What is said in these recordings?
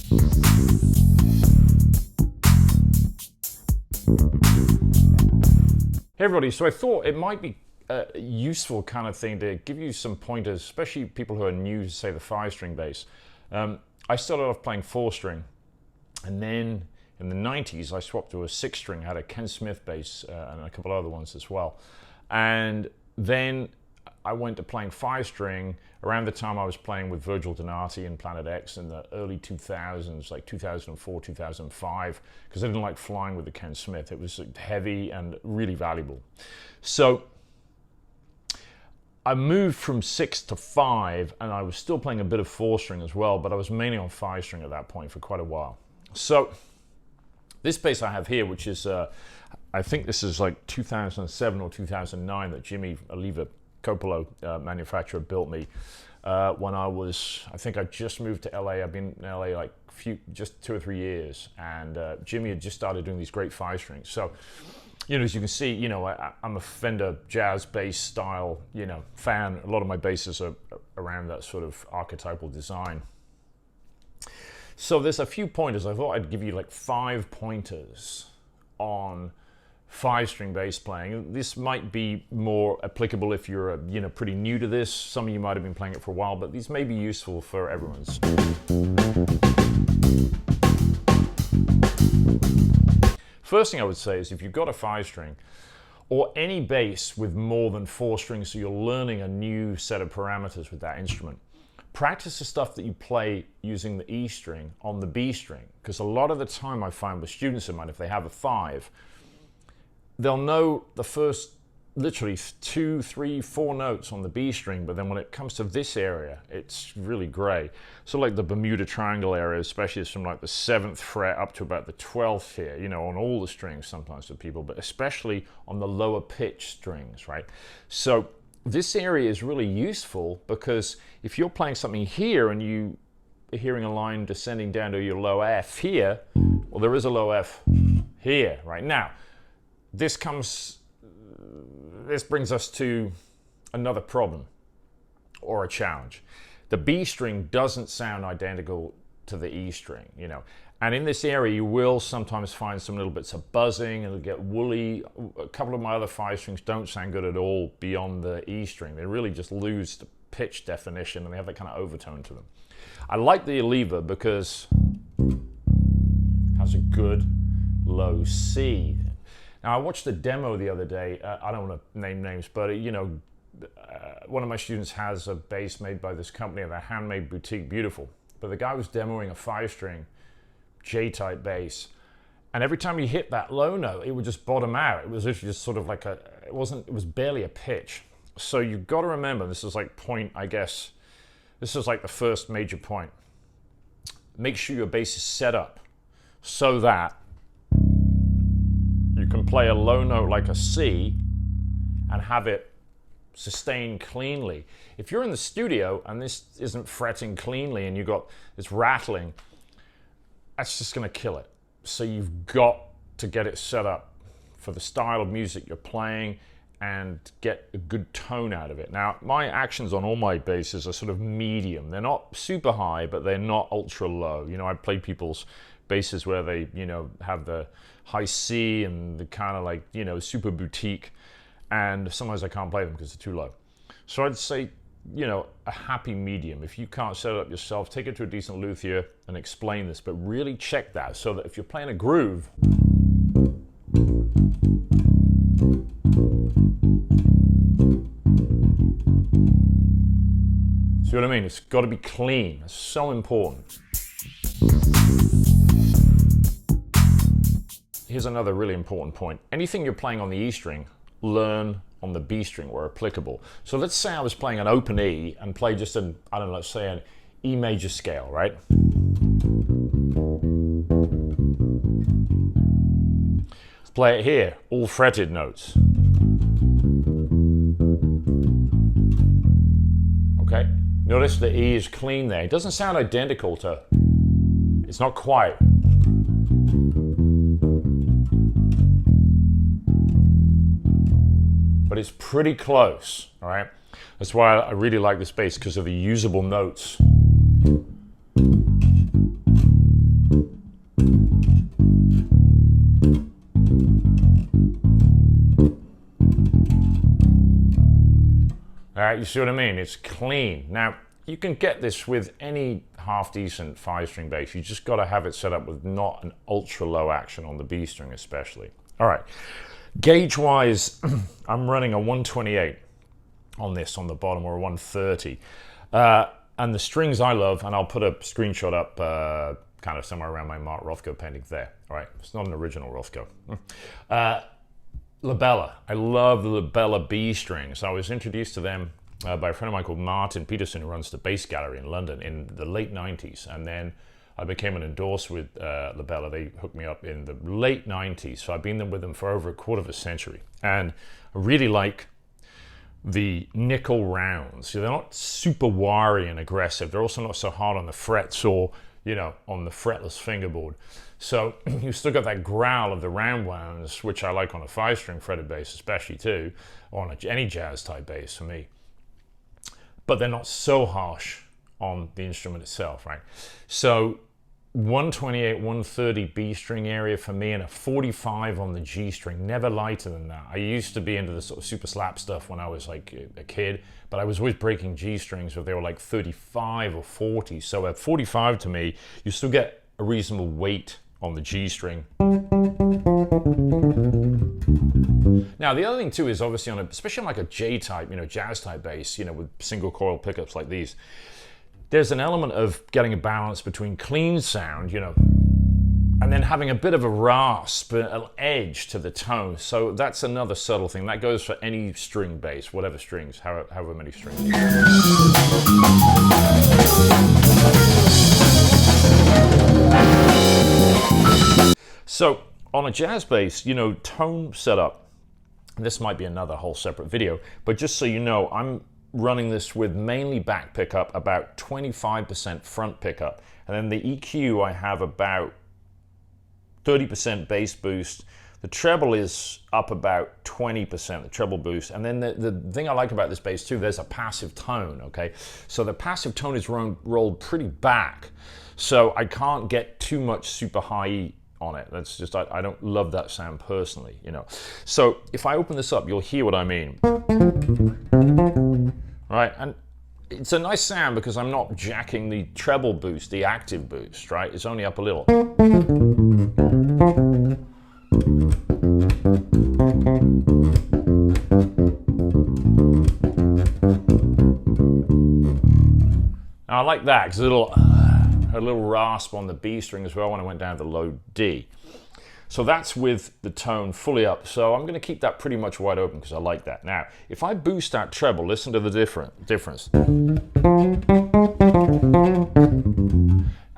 Hey everybody, so I thought it might be a useful kind of thing to give you some pointers, especially people who are new to, say, the 5-string bass. I started off playing 4-string, and then in the 90s I swapped to a 6-string, had a Ken Smith bass and a couple other ones as well. And then I went to playing 5-string around the time I was playing with Virgil Donati and Planet X in the early 2000s, like 2004, 2005, because I didn't like flying with the Ken Smith. It was heavy and really valuable. So I moved from 6 to 5, and I was still playing a bit of 4-string as well, but I was mainly on 5-string at that point for quite a while. So this bass I have here, which is, I think this is like 2007 or 2009 that Jimmy Oliva Coppola manufacturer built me when I think I just moved to LA. I've been in LA like just 2 or 3 years, and Jimmy had just started doing these great 5-strings. So, as you can see, I'm a Fender jazz bass style, fan. A lot of my basses are around that sort of archetypal design. So there's a few pointers. I thought I'd give you like 5 pointers on 5-string bass playing. This might be more applicable if you're pretty new to this. Some of you might have been playing it for a while, but these may be useful for everyone. First thing I would say is if you've got a 5-string or any bass with more than 4 strings, so you're learning a new set of parameters with that instrument, practice the stuff that you play using the E string on the B string, because a lot of the time I find with students of mine, if they have a 5, they'll know the first literally 2, 3, 4 notes on the B string, but then when it comes to this area, it's really gray. So like the Bermuda Triangle area, especially is from like the 7th fret up to about the 12th here, on all the strings sometimes for people, but especially on the lower pitch strings, right? So this area is really useful because if you're playing something here and you are hearing a line descending down to your low F here, well, there is a low F here, right? Now, this brings us to another problem or a challenge. The B string doesn't sound identical to the E string, and in this area you will sometimes find some little bits of buzzing, and it'll get woolly. A couple of my other 5-strings don't sound good at all beyond the E string. They really just lose the pitch definition and they have that kind of overtone to them. I like the Oliva because it has a good low C. Now, I watched a demo the other day. I don't want to name names, but one of my students has a bass made by this company, a handmade boutique, beautiful. But the guy was demoing a 5-string J-type bass, and every time he hit that low note, it would just bottom out. It was literally just sort of like it was barely a pitch. So you've got to remember, this is like point, I guess, this is like the first major point. Make sure your bass is set up so that you can play a low note like a C and have it sustain cleanly. If you're in the studio and this isn't fretting cleanly and you've got this rattling, that's just going to kill it. So you've got to get it set up for the style of music you're playing and get a good tone out of it. Now, my actions on all my basses are sort of medium. They're not super high, but they're not ultra low. I play people's basses where they, have the high C and the kind of like, super boutique, and sometimes I can't play them because they're too low. So I'd say, a happy medium. If you can't set it up yourself, take it to a decent luthier and explain this, but really check that so that if you're playing a groove, see what I mean? It's got to be clean. It's so important. Here's another really important point. Anything you're playing on the E string, learn on the B string where applicable. So let's say I was playing an open E and play just an, let's say an E major scale, right? Let's play it here, all fretted notes. Okay, notice the E is clean there. It doesn't sound identical to, it's not quite. But it's pretty close, all right? That's why I really like this bass, because of the usable notes. All right, you see what I mean? It's clean. Now, you can get this with any half-decent 5-string bass. You just got to have it set up with not an ultra-low action on the B string especially. All right, gauge-wise, I'm running a 128 on this on the bottom, or a 130. And the strings I love, and I'll put a screenshot up kind of somewhere around my Mark Rothko painting there. All right, it's not an original Rothko. Labella. I love the Labella B strings. I was introduced to them by a friend of mine called Martin Peterson, who runs the Bass Gallery in London in the late 90s. And then I became an endorser with Labella. They hooked me up in the late 90s. So I've been with them for over a quarter of a century. And I really like the nickel rounds. So they're not super wiry and aggressive. They're also not so hard on the frets or, you know, on the fretless fingerboard. So you still got that growl of the round wounds, which I like on a 5-string fretted bass especially too, or on any jazz type bass for me. But they're not so harsh on the instrument itself, right? So 128, 130 B string area for me, and a 45 on the G string, never lighter than that. I used to be into the sort of super slap stuff when I was like a kid, but I was always breaking G strings where they were like 35 or 40. So at 45 to me, you still get a reasonable weight on the G string. Now the other thing too is obviously especially on like a J type, you know, jazz type bass, you know, with single coil pickups like these, there's an element of getting a balance between clean sound, you know, and then having a bit of a rasp, an edge to the tone. So that's another subtle thing. That goes for any string bass, whatever strings, however many strings. So on a jazz bass, you know, tone setup, this might be another whole separate video, but just so you know, I'm running this with mainly back pickup, about 25% front pickup, and then the EQ I have about 30% bass boost. The treble is up about 20%, the treble boost. And then the thing I like about this bass too, there's a passive tone, okay? So the passive tone is rolled pretty back, so I can't get too much super high E on it. That's just, I don't love that sound personally, you know. So if I open this up, you'll hear what I mean. Right, and it's a nice sound because I'm not jacking the treble boost, the active boost, right? It's only up a little. Now I like that because a little rasp on the B string as well when I went down to the low D. So that's with the tone fully up. So I'm going to keep that pretty much wide open because I like that. Now, if I boost that treble, listen to the difference.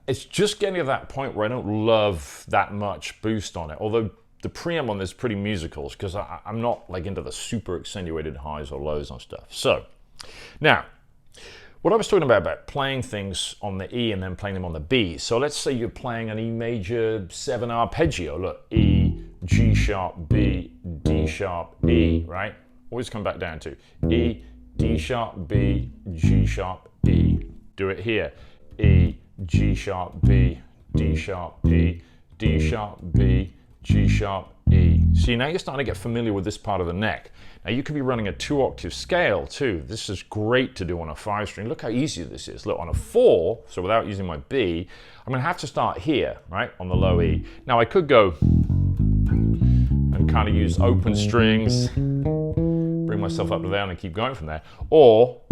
It's just getting to that point where I don't love that much boost on it. Although the preamp on this is pretty musical because I'm not like into the super accentuated highs or lows on stuff. So now, what I was talking about playing things on the E and then playing them on the B. So let's say you're playing an E major 7 arpeggio. Look, E, G sharp, B, D sharp, E, right? Always come back down to E, D sharp, B, G sharp, E. Do it here. E, G sharp, B, D sharp, E, D sharp, B, G sharp, E. See, now you're starting to get familiar with this part of the neck. Now you could be running a 2-octave scale too. This is great to do on a 5-string. Look how easy this is. Look, on a 4, so without using my B, I'm gonna have to start here, right, on the low E. Now I could go and kind of use open strings, bring myself up to there and keep going from there, or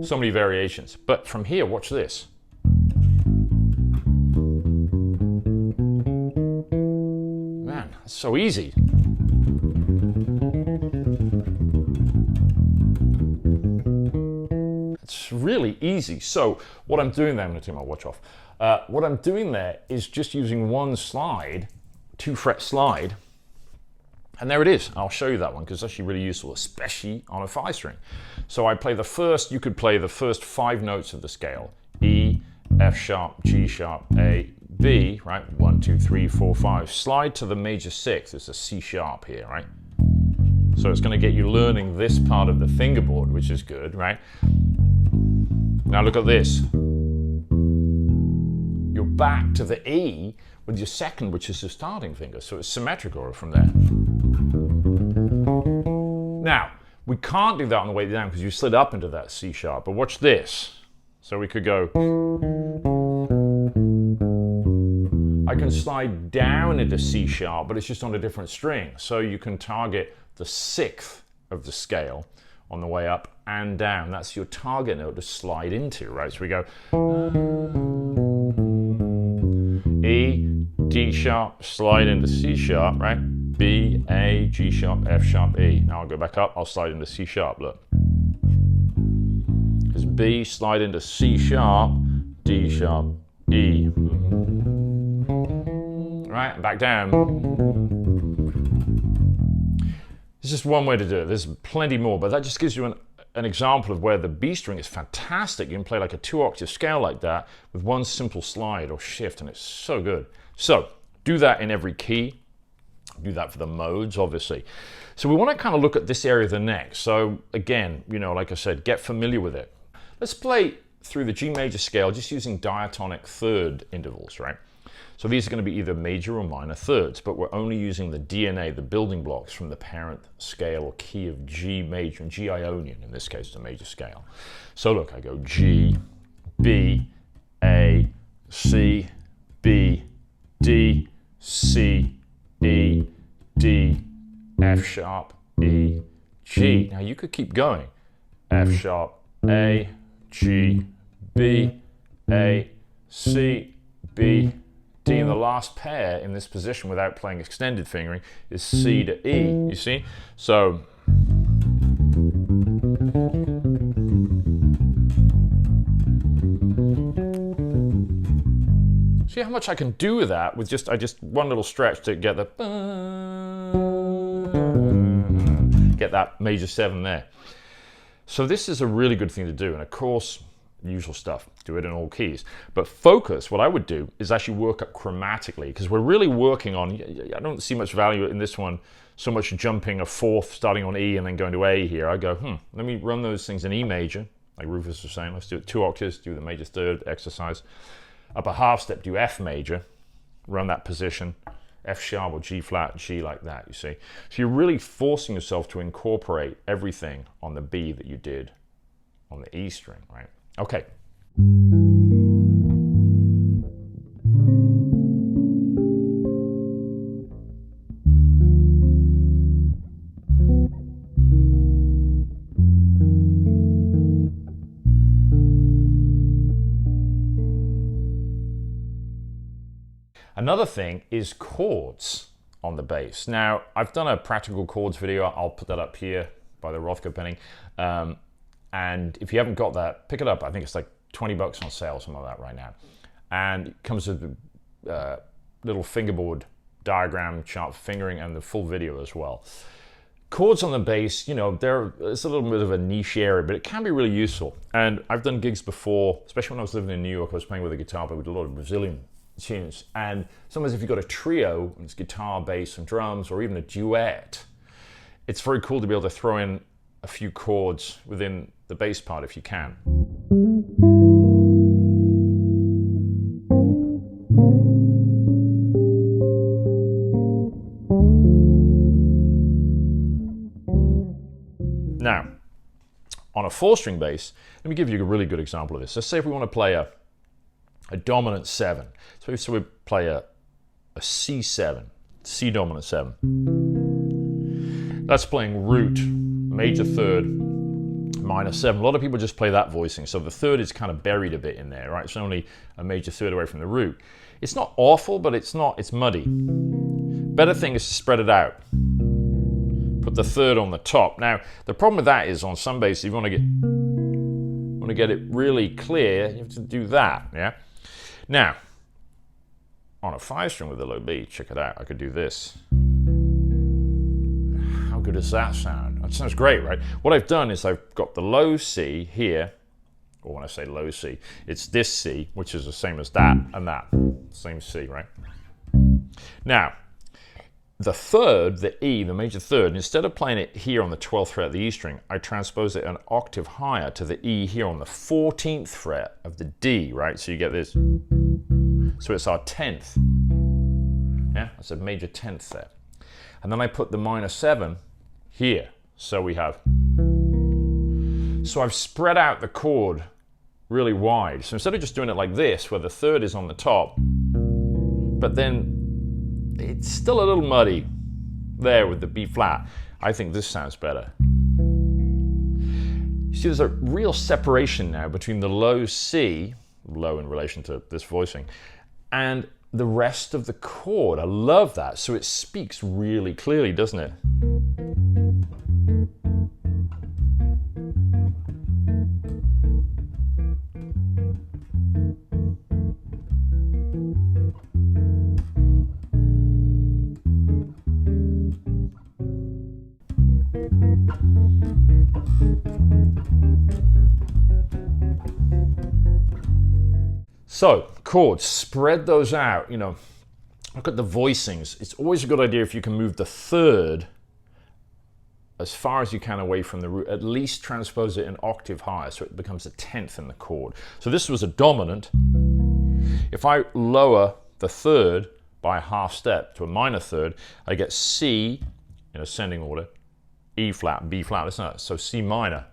so many variations. But from here, watch this. It's so easy. It's really easy. So what I'm doing there, I'm going to take my watch off. What I'm doing there is just using one slide, 2-fret slide, and there it is. I'll show you that one because it's actually really useful, especially on a 5-string. So I play the first, you could play the first 5 notes of the scale. E, F sharp, G sharp, A, B, right? 1, 2, 3, 4, 5. Slide to the major 6. It's a C sharp here, right? So it's going to get you learning this part of the fingerboard, which is good, right? Now look at this. You're back to the E with your second, which is the starting finger. So it's symmetrical from there. We can't do that on the way down because you slid up into that C sharp, but watch this. So we could go, I can slide down into C sharp, but it's just on a different string. So you can target the 6th of the scale on the way up and down. That's your target note to slide into, right? So we go E, D sharp, slide into C sharp, right? B, A, G sharp, F sharp, E. Now I'll go back up, I'll slide into C sharp, look. It's B, slide into C sharp, D sharp, E. Right, back down. It's just one way to do it. There's plenty more, but that just gives you an example of where the B string is fantastic. You can play like a 2-octave scale like that with one simple slide or shift, and it's so good. So do that in every key. Do that for the modes, obviously. So we want to kind of look at this area of the neck. So again, you know, like I said, get familiar with it. Let's play through the G major scale just using diatonic third intervals, right? So these are going to be either major or minor thirds, but we're only using the DNA, the building blocks from the parent scale or key of G major and G Ionian, in this case, the major scale. So look, I go G, B, A, C, B, D, C, E, D, F sharp, E, G. Now you could keep going. F sharp, A, G, B, A, C, B, D, and the last pair in this position without playing extended fingering is C to E, you see? So, see how much I can do with that with just one little stretch to get that major 7 there. So this is a really good thing to do, and of course, usual stuff, do it in all keys. But focus, what I would do is actually work up chromatically, because we're really working on, I don't see much value in this one, so much jumping a 4th, starting on E and then going to A here. I go, let me run those things in E major, like Rufus was saying, let's do it 2 octaves, do the major third exercise. Up a half step, do F major, run that position, F sharp or G flat, G like that, you see. So you're really forcing yourself to incorporate everything on the B that you did on the E string, right? Okay. Another thing is chords on the bass. Now, I've done a practical chords video. I'll put that up here by the Rothko penning. And if you haven't got that, pick it up. I think it's like 20 bucks on sale, something like that right now. And it comes with a little fingerboard diagram, chart for fingering, and the full video as well. Chords on the bass, you know, it's a little bit of a niche area, but it can be really useful. And I've done gigs before, especially when I was living in New York. I was playing with a guitar, but we did a lot of Brazilian tunes. And sometimes if you've got a trio, and it's guitar, bass, and drums, or even a duet, it's very cool to be able to throw in a few chords within the bass part if you can. Now, on a 4-string bass, let me give you a really good example of this. Let's say if we want to play a dominant 7. So we play a C7, C dominant 7. That's playing root, major third, minor 7. A lot of people just play that voicing, so the third is kind of buried a bit in there, right? It's only a major third away from the root. It's not awful, but it's muddy. Better thing is to spread it out. Put the third on the top. Now, the problem with that is on some bass, if you want to get it really clear, you have to do that, yeah? Now, on a 5-string with a low B, check it out, I could do this. How good does that sound? That sounds great, right? What I've done is I've got the low C here, or when I say low C, it's this C, which is the same as that and that. Same C, right? Now, the third, the E, the major third, instead of playing it here on the 12th fret of the E string, I transpose it an octave higher to the E here on the 14th fret of the D, right? So you get this. So it's our 10th. Yeah, that's a major 10th there. And then I put the minor 7 here. So we have So I've spread out the chord really wide. So instead of just doing it like this, where the third is on the top, but then it's still a little muddy there with the B flat, I think this sounds better. You see, there's a real separation now between the low C, low in relation to this voicing, and the rest of the chord. I love that. So it speaks really clearly, doesn't it? So, chords, spread those out, you know, look at the voicings. It's always a good idea if you can move the third as far as you can away from the root, at least transpose it an octave higher so it becomes a 10th in the chord. So this was a dominant. If I lower the third by a half step to a minor third, I get C in ascending order, E flat, B flat, isn't it? So C minor.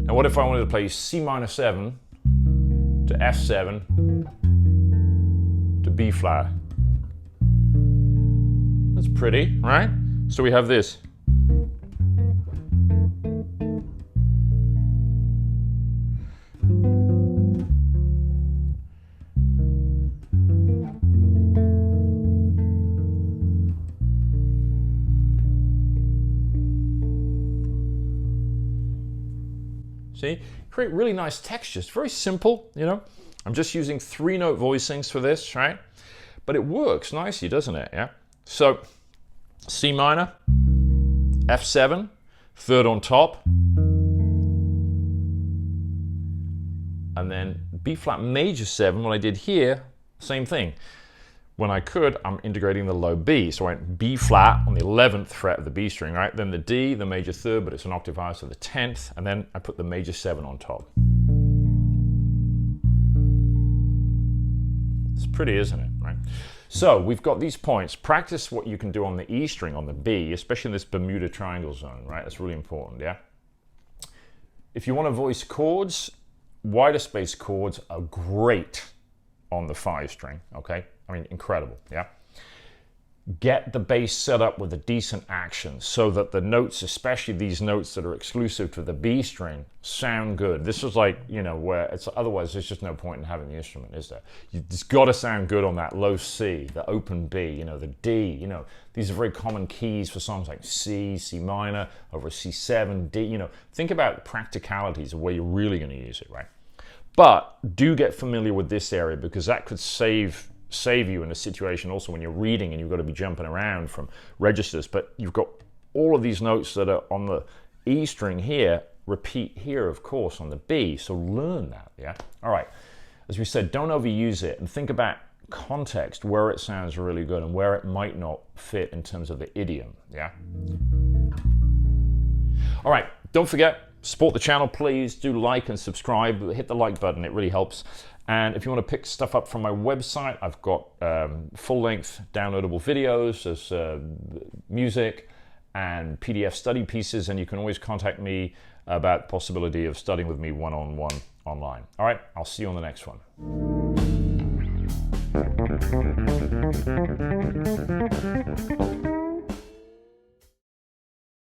Now what if I wanted to play C minor 7 to F7 to B flat? That's pretty, right? So we have this. See, create really nice textures. Very simple, you know. I'm just using 3-note voicings for this, right? But it works nicely, doesn't it? Yeah. So C minor, F7, third on top, and then B flat major 7. What I did here, same thing. When I could, I'm integrating the low B. So I went B flat on the 11th fret of the B string, right? Then the D, the major third, but it's an octave higher, so the 10th, and then I put the major 7 on top. It's pretty, isn't it, right? So we've got these points. Practice what you can do on the E string, on the B, especially in this Bermuda Triangle zone, right? That's really important, yeah? If you want to voice chords, wider space chords are great on the 5 string, okay? I mean, incredible, yeah? Get the bass set up with a decent action so that the notes, especially these notes that are exclusive to the B string, sound good. This is like, you know, where it's otherwise there's just no point in having the instrument, is there? It's got to sound good on that low C, the open B, you know, the D, you know. These are very common keys for songs like C, C minor, over C7, D, you know. Think about the practicalities of where you're really going to use it, right? But do get familiar with this area because that could save you in a situation also when you're reading and you've got to be jumping around from registers, but you've got all of these notes that are on the E string here, repeat here, of course, on the B, so learn that, yeah? All right, as we said, don't overuse it and think about context, where it sounds really good and where it might not fit in terms of the idiom, yeah? All right, don't forget, support the channel, please. Do like and subscribe. Hit the like button, it really helps. And if you want to pick stuff up from my website, I've got full-length downloadable videos, there's music and PDF study pieces, and you can always contact me about the possibility of studying with me one-on-one online. All right, I'll see you on the next one.